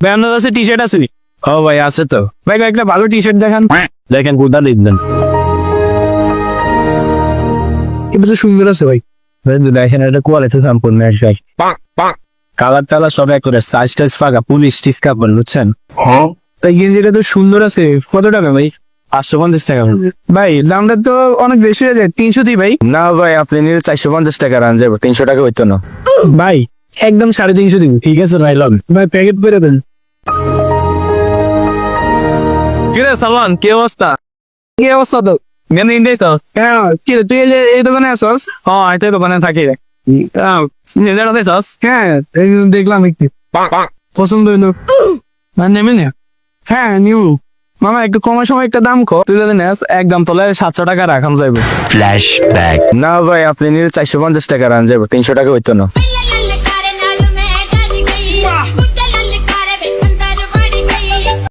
ভাই আপনার কাছে টি শার্ট আছে নি? ও ভাই আছে তো। ভাই একটা ভালো টি শার্ট দেখান। দেখেন কোনটা দিবেন। এটা তো সুন্দর আছে ভাই। দেখেন এটা কোয়ালিটি সম্পূর্ণ একদম। কালার টালার সব এক করে, সাইজ টাইজ ফাঁকা, পুলিশ টিস কাপড়, বুঝছেন? তাই গেঞ্জিটা তো সুন্দর আছে। কত টাকা ভাই? 550 টাকা। ভাই দামটা তো অনেক বেশি হয়ে যায়, 300 দিই ভাই। না ভাই আপনি নিলে 450 টাকা রান যাবো, 300 টাকা হইতো না। ভাই একদম 350 দিন। ঠিক আছে ভাই লন। ভাই প্যাকেট করে দেন। কিরে সালমান, কি অবস্থা? কি অবস্থা তো? মেন ইন্ডিয়াস। হ্যাঁ, কি রে, তুই এই দোকানে আসস? হ্যাঁ, এই দোকানে থাকি রে। নিজের হাতে আসস? হ্যাঁ, এই দেখলাম একটু পছন্দ হইলো। নেমে নে। হ্যাঁ নিউ। মামা একটু কমার সময় একটা দাম কর, তুই যদি নেস একদম তোলে 700 টাকা রাখান যাইবে। না ভাই আপনি নিলে 450 টাকা রান যাবো, 300 টাকা হইতো না।